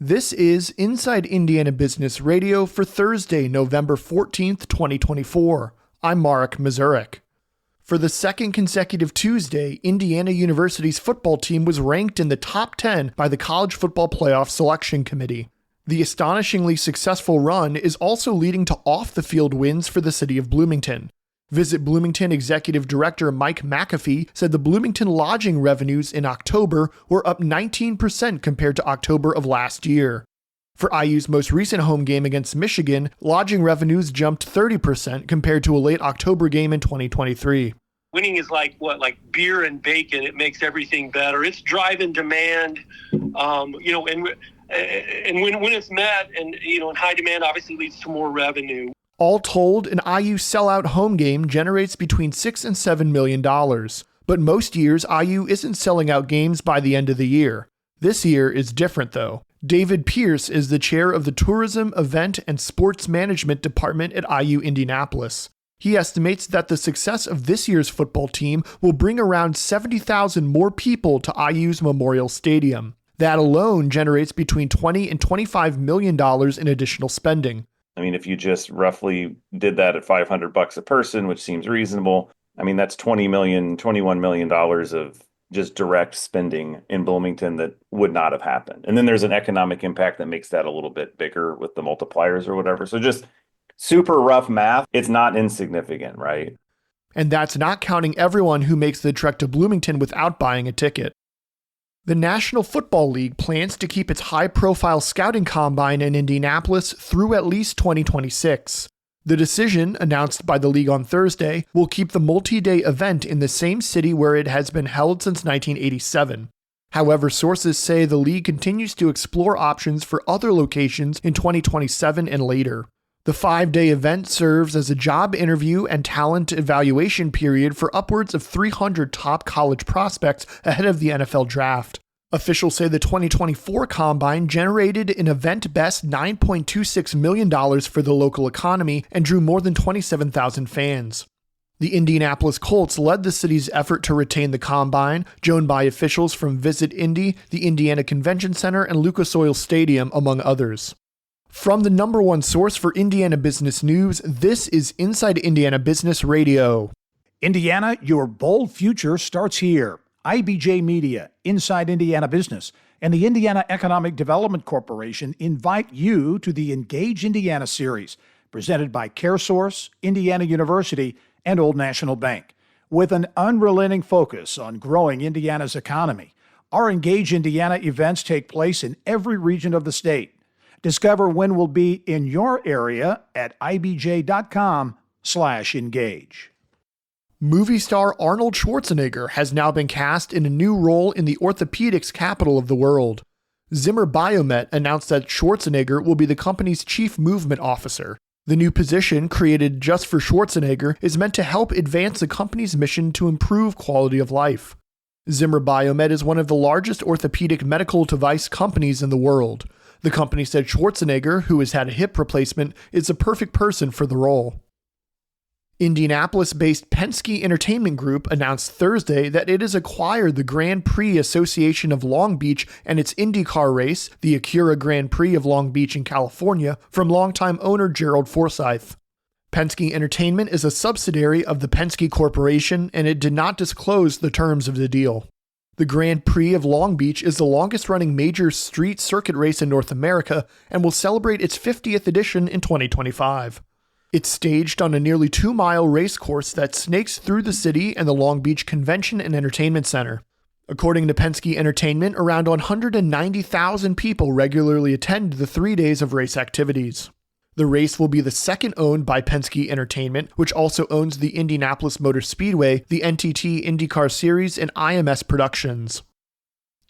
This is Inside Indiana Business Radio for Thursday, November 14th, 2024. I'm Mark Mazurek. For the second consecutive Tuesday, Indiana University's football team was ranked in the top 10 by the College Football Playoff Selection Committee. The astonishingly successful run is also leading to off-the-field wins for the city of Bloomington. Visit Bloomington Executive Director Mike McAfee said the Bloomington lodging revenues in October were up 19% compared to October of last year. For IU's most recent home game against Michigan, lodging revenues jumped 30% compared to a late October game in 2023. Winning is like beer and bacon. It makes everything better. It's driving demand, and when it's met and, and high demand obviously leads to more revenue. All told, an IU sellout home game generates between $6 and $7 million. But most years, IU isn't selling out games by the end of the year. This year is different, though. David Pierce is the chair of the Tourism, Event, and Sports Management Department at IU Indianapolis. He estimates that the success of this year's football team will bring around 70,000 more people to IU's Memorial Stadium. That alone generates between $20 and $25 million in additional spending. I mean, if you just roughly did that at $500 a person, which seems reasonable, I mean, that's $21 million of just direct spending in Bloomington that would not have happened. And then there's an economic impact that makes that a little bit bigger with the multipliers or whatever. So just super rough math, it's not insignificant, right? And that's not counting everyone who makes the trek to Bloomington without buying a ticket. The National Football League plans to keep its high-profile scouting combine in Indianapolis through at least 2026. The decision, announced by the league on Thursday, will keep the multi-day event in the same city where it has been held since 1987. However, sources say the league continues to explore options for other locations in 2027 and later. The 5-day event serves as a job interview and talent evaluation period for upwards of 300 top college prospects ahead of the NFL draft. Officials say the 2024 Combine generated an event-best $9.26 million for the local economy and drew more than 27,000 fans. The Indianapolis Colts led the city's effort to retain the Combine, joined by officials from Visit Indy, the Indiana Convention Center, and Lucas Oil Stadium, among others. From the number one source for Indiana business news, this is Inside Indiana Business Radio. Indiana, your bold future starts here. IBJ Media, Inside Indiana Business, and the Indiana Economic Development Corporation invite you to the Engage Indiana series, presented by CareSource, Indiana University, and Old National Bank. With an unrelenting focus on growing Indiana's economy, our Engage Indiana events take place in every region of the state. Discover when we'll be in your area at ibj.com/engage. Movie star Arnold Schwarzenegger has now been cast in a new role in the orthopedics capital of the world. Zimmer Biomet announced that Schwarzenegger will be the company's chief movement officer. The new position, created just for Schwarzenegger, is meant to help advance the company's mission to improve quality of life. Zimmer Biomet is one of the largest orthopedic medical device companies in the world. The company said Schwarzenegger, who has had a hip replacement, is the perfect person for the role. Indianapolis-based Penske Entertainment Group announced Thursday that it has acquired the Grand Prix Association of Long Beach and its IndyCar race, the Acura Grand Prix of Long Beach in California, from longtime owner Gerald Forsyth. Penske Entertainment is a subsidiary of the Penske Corporation, and it did not disclose the terms of the deal. The Grand Prix of Long Beach is the longest-running major street circuit race in North America and will celebrate its 50th edition in 2025. It's staged on a nearly 2-mile race course that snakes through the city and the Long Beach Convention and Entertainment Center. According to Penske Entertainment, around 190,000 people regularly attend the 3 days of race activities. The race will be the second owned by Penske Entertainment, which also owns the Indianapolis Motor Speedway, the NTT IndyCar Series, and IMS Productions.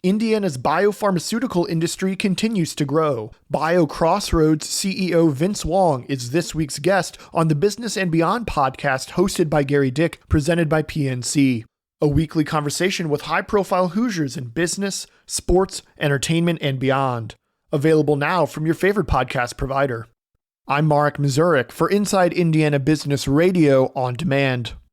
Indiana's biopharmaceutical industry continues to grow. BioCrossroads CEO Vince Wong is this week's guest on the Business and Beyond podcast hosted by Gary Dick, presented by PNC. A weekly conversation with high-profile Hoosiers in business, sports, entertainment, and beyond. Available now from your favorite podcast provider. I'm Mark Mazurek for Inside Indiana Business Radio on Demand.